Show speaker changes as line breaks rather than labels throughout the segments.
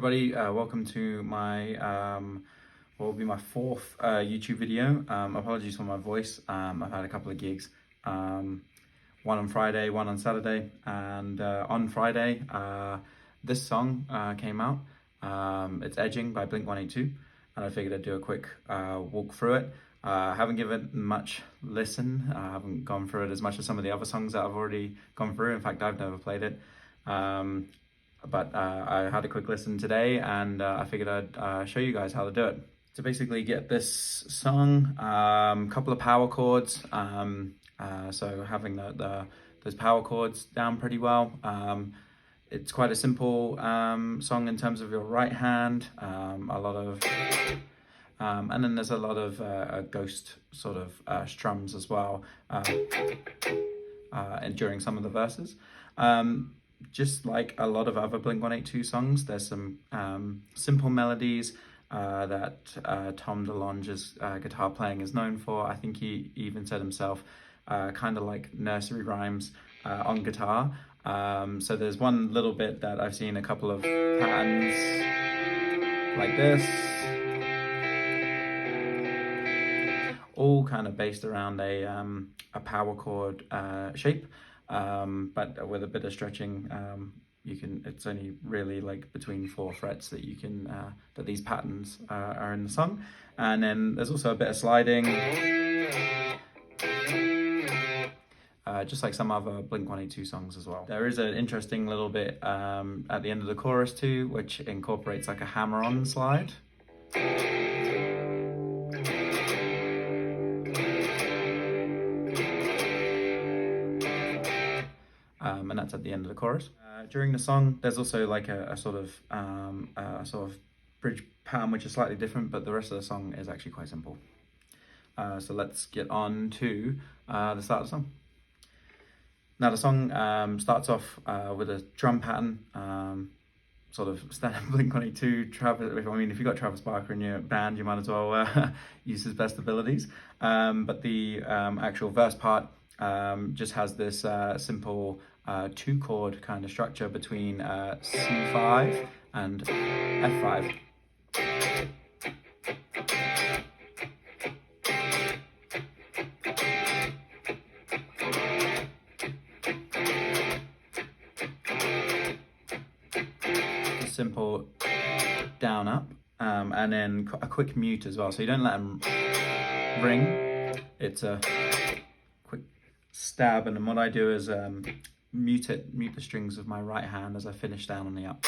everybody, welcome to my what will be my fourth YouTube video. Apologies for my voice. I've had a couple of gigs, one on Friday, one on Saturday, and on Friday this song came out. It's Edging by Blink-182, and I figured I'd do a quick walk through it. I haven't given much listen. I haven't gone through it as much as some of the other songs that I've already gone through. In fact, I've never played it. But I had a quick listen today, and I figured I'd show you guys how to do it. To basically get this song, couple of power chords, so having those power chords down pretty well. It's quite a simple song in terms of your right hand, a lot of, and then there's a lot of ghost sort of strums as well, and during some of the verses. Just like a lot of other Blink-182 songs, there's some simple melodies that Tom DeLonge's guitar playing is known for. I think he even said himself, kind of like nursery rhymes on guitar. So there's one little bit that I've seen a couple of patterns like this, all kind of based around a power chord shape. But with a bit of stretching, it's only really like between 4 frets that you can, that these patterns are in the song. And then there's also a bit of sliding, just like some other Blink-182 songs as well. There is an interesting little bit at the end of the chorus too, which incorporates like a hammer-on slide. And that's at the end of the chorus. During the song, there's also like a sort of bridge pattern which is slightly different, but the rest of the song is actually quite simple. So let's get on to the start of the song. Now the song starts off with a drum pattern, sort of standard Blink-182. If you've got Travis Barker in your band, you might as well use his best abilities. But the actual verse part just has this simple 2-chord kind of structure between C5 and F5. Simple down up, and then a quick mute as well, so you don't let them ring. It's a quick stab, and then what I do is mute the strings with my right hand as I finish down on the up.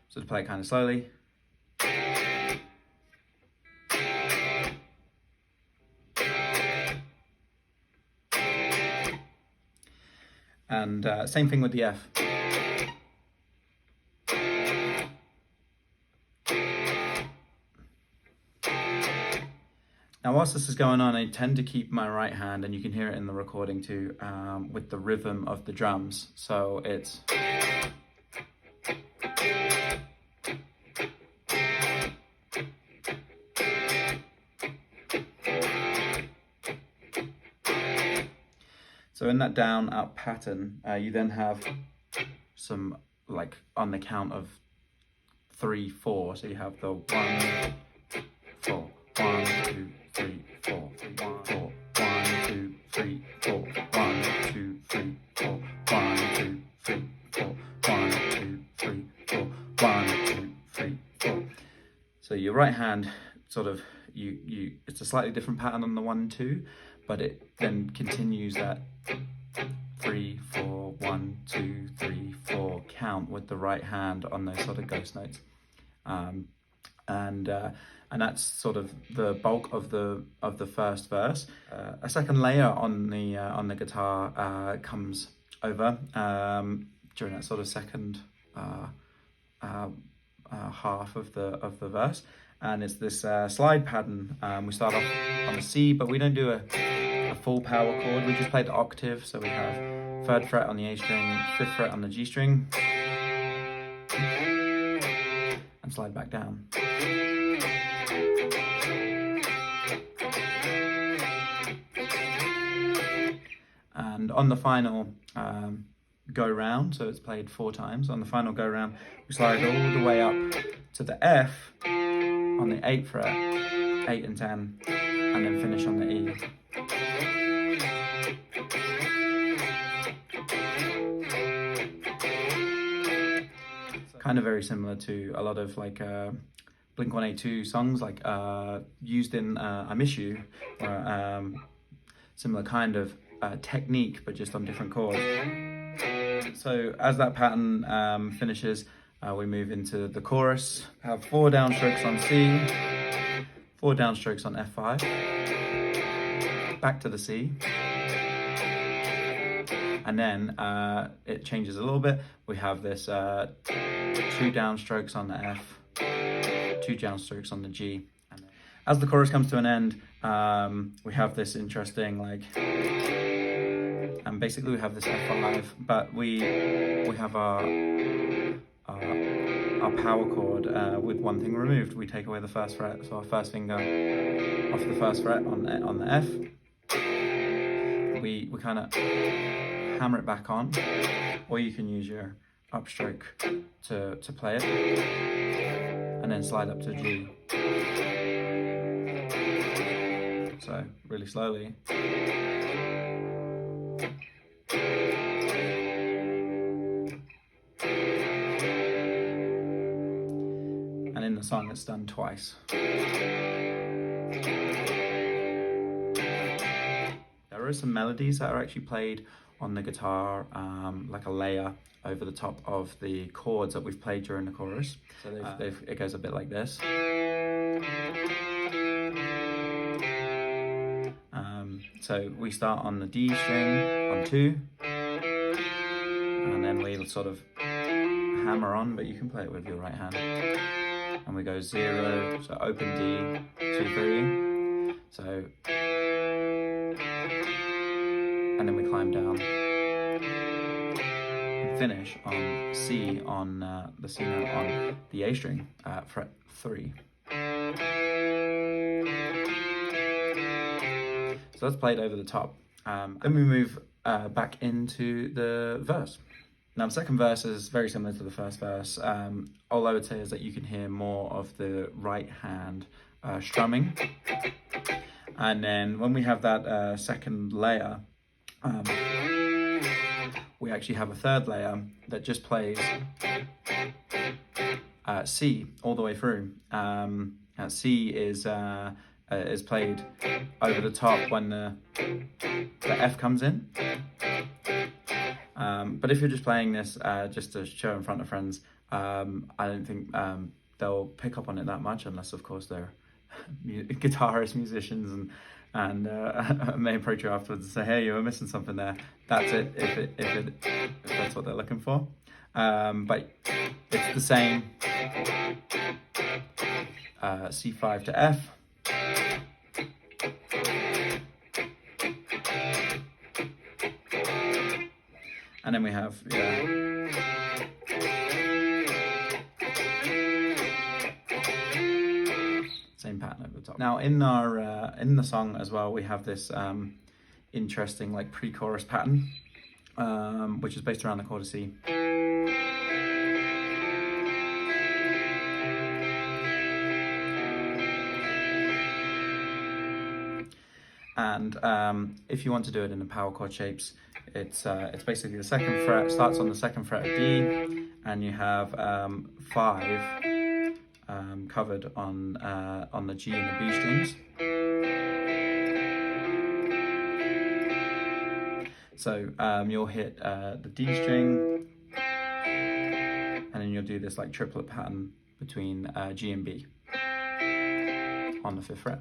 So to play it kind of slowly. And same thing with the F. Now whilst this is going on, I tend to keep my right hand, and you can hear it in the recording too, with the rhythm of the drums. So it's... So in that down up pattern, you then have some, like on the count of 3, 4. So you have the 1, 4, 1, 2, 3, 4, 1, 4, 1, 2, 3, 4, 1, 2, 3, 4, 1, 2, 3, 4, 1, 2, 3, 4, 1, 2, 3, 4. So your right hand sort of, it's a slightly different pattern on the 1, 2, but it then continues that 3, 4, 1, 2, 3, 4 count with the right hand on those sort of ghost notes. And that's sort of the bulk of the first verse. A second layer on the guitar comes over during that sort of second half of the verse, and it's this slide pattern. We start off on the C, but we don't do a full power chord. We just play the octave, so we have 3rd fret on the A string, 5th fret on the G string, and slide back down. And on the final go round, so it's played 4 times, on the final go round, we slide all the way up to the F on the 8th fret, 8 and 10, and then finish on the E. Kind of very similar to a lot of like Blink-182 songs, like used in I Miss You, or similar kind of technique, but just on different chords. So as that pattern finishes, we move into the chorus. Have 4 downstrokes on C, 4 downstrokes on F5, back to the C, and then it changes a little bit. We have this 2 downstrokes on the F, 2 downstrokes on the G. And as the chorus comes to an end, we have this interesting like, and basically we have this F5, but we have our power chord with one thing removed. We take away the 1st fret, so our 1st finger off the 1st fret on the F. We kind of hammer it back on, or you can use your upstroke to play it, and then slide up to G. So really slowly. And in the song it's done twice. There are some melodies that are actually played on the guitar, like a layer over the top of the chords that we've played during the chorus. So it goes a bit like this. So we start on the D string on 2, and then we sort of hammer on, but you can play it with your right hand. And we go 0, so open D, 2, 3. So, and then we climb down and finish on C on the C note on the A string at fret 3. So that's played over the top. Then we move back into the verse. Now the second verse is very similar to the first verse. All I would say is that you can hear more of the right hand strumming. And then when we have that second layer, we actually have a third layer that just plays C all the way through. C is played over the top when the F comes in. But if you're just playing this just to show in front of friends, I don't think they'll pick up on it that much, unless of course they're guitarists, musicians, and may approach you afterwards and say, hey, you were missing something there. That's it, if that's what they're looking for. But it's the same C5 to F. And then we have, same pattern over the top. Now in our in the song as well, we have this interesting like pre-chorus pattern, which is based around the chord of C. And if you want to do it in the power chord shapes, it's basically the 2nd fret, starts on the 2nd fret of D, and you have 5 covered on the G and the B strings. So you'll hit the D string, and then you'll do this like triplet pattern between G and B on the 5th fret.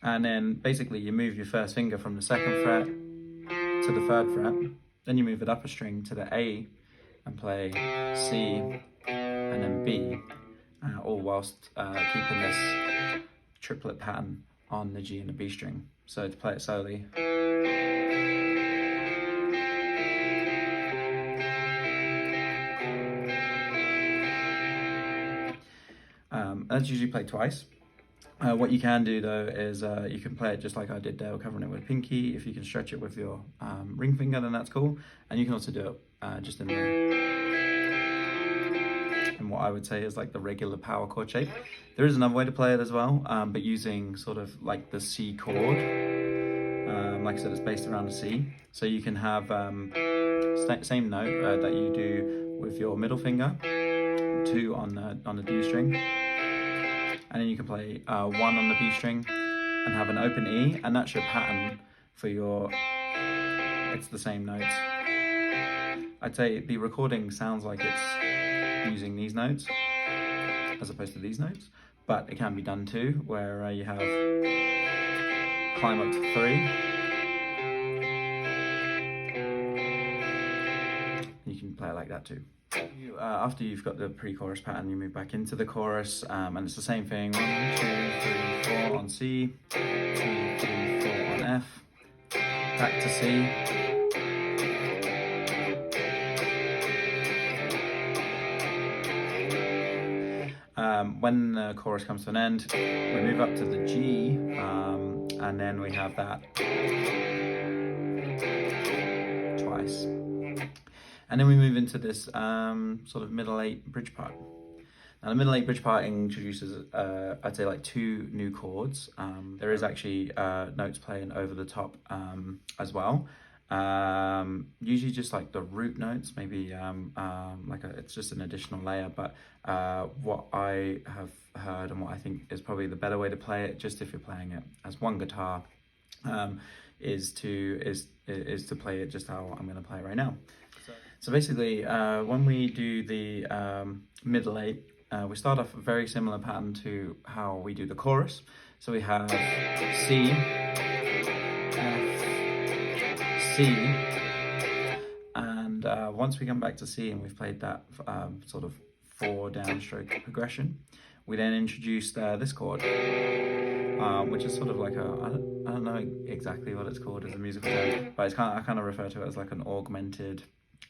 And then basically you move your 1st finger from the 2nd fret to the 3rd fret, then you move it up a string to the A and play C and then B, all whilst keeping this triplet pattern on the G and the B string. So to play it slowly. That's usually played twice. What you can do though is you can play it just like I did there, covering it with a pinky. If you can stretch it with your ring finger, then that's cool. And you can also do it just in what I would say is like the regular power chord shape. There is another way to play it as well, but using sort of like the C chord. Like I said, it's based around a C. So you can have same note that you do with your middle finger, 2 on the D string. And then you can play 1 on the B string and have an open E, and that's your pattern for it's the same notes. I'd say the recording sounds like it's using these notes as opposed to these notes, but it can be done too, where you have climb up to 3. You can play it like that too. After you've got the pre-chorus pattern, you move back into the chorus, and it's the same thing. 1, 2, 3, 4 on C, 2, 3, 4 on F, back to C. When the chorus comes to an end, we move up to the G, and then we have that twice. And then we move into this sort of middle 8 bridge part. Now the middle 8 bridge part introduces, I'd say, like 2 new chords. There is actually notes playing over the top as well. Usually just like the root notes, maybe it's just an additional layer. But what I have heard and what I think is probably the better way to play it, just if you're playing it as one guitar, is to play it just how I'm going to play it right now. So basically, when we do the middle 8, we start off a very similar pattern to how we do the chorus. So we have C, F, C, and once we come back to C and we've played that sort of 4 downstroke progression, we then introduced this chord, which is sort of like I don't know exactly what it's called as a musical term, but I kind of refer to it as like an augmented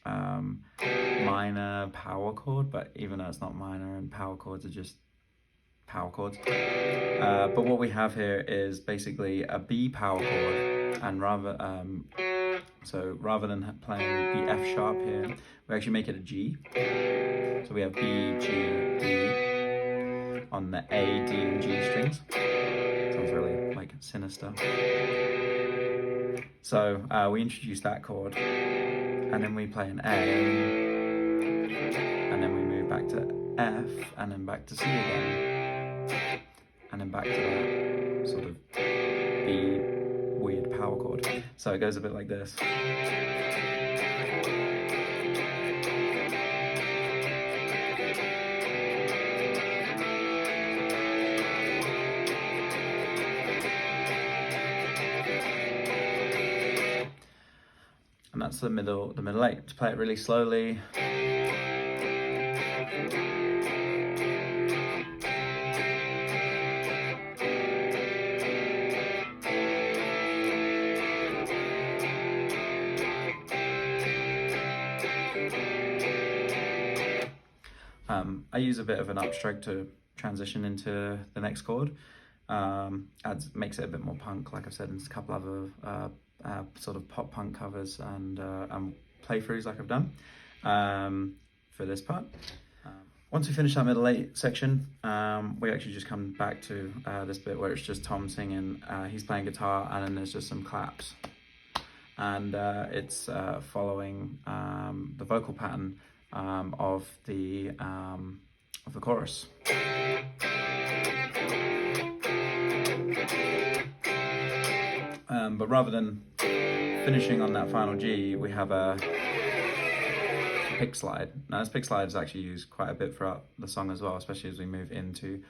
minor power chord, but even though it's not minor and power chords are just power chords. But what we have here is basically a B power chord, and rather than playing the F sharp here, we actually make it a G. So we have B, G, D on the A, D, and G strings. Sounds really like sinister. So we introduce that chord, and then we play an A, and then we move back to F, and then back to C again, and then back to that sort of B weird power chord. So it goes a bit like this. And that's the middle 8. To play it really slowly. I use a bit of an upstroke to transition into the next chord. Makes it a bit more punk, like I've said, in a couple other sort of pop punk covers and playthroughs like I've done for this part. Once we finish that middle 8 section, we actually just come back to this bit where it's just Tom singing, he's playing guitar, and then there's just some claps. And it's following the vocal pattern of the chorus. But rather than finishing on that final G, we have a pick slide. Now this pick slide is actually used quite a bit throughout the song as well, especially as we move into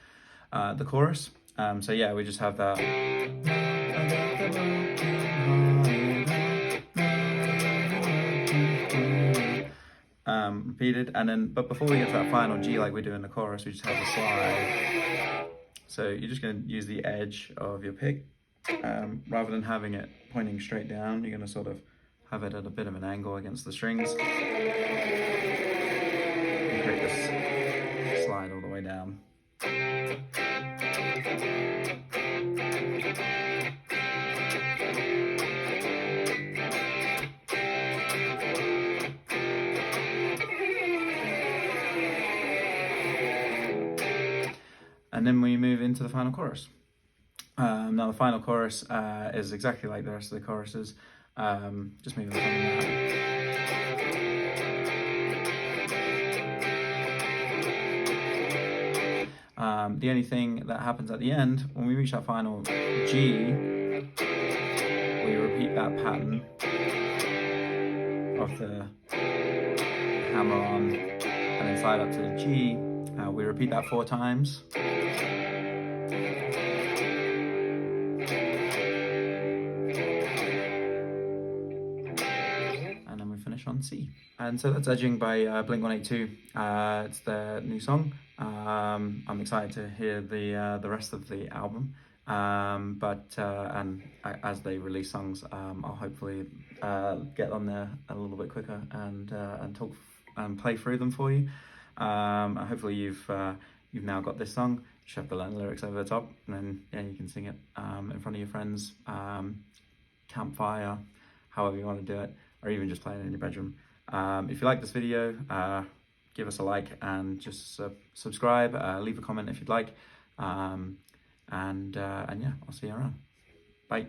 the chorus. So yeah, we just have that. Repeated, and then, but before we get to that final G like we do in the chorus, we just have a slide. So you're just going to use the edge of your pick. Rather than having it pointing straight down, you're going to sort of have it at a bit of an angle against the strings and create this slide all the way down. and then we move into the final chorus. Now the final chorus is exactly like the rest of the choruses, just moving the only thing that happens at the end, when we reach that final G, we repeat that pattern of the hammer on and then slide up to the G. We repeat that 4 times. And then we finish on C. And so that's Edging by Blink-182. It's their new song. I'm excited to hear the rest of the album. And as they release songs, I'll hopefully get on there a little bit quicker and talk and play through them for you. Hopefully you've now got this song. You just have to learn the lyrics over the top, and then you can sing it in front of your friends, campfire, however you want to do it, or even just play it in your bedroom. If you like this video, give us a like and just subscribe. Leave a comment if you'd like. And yeah, I'll see you around. Bye.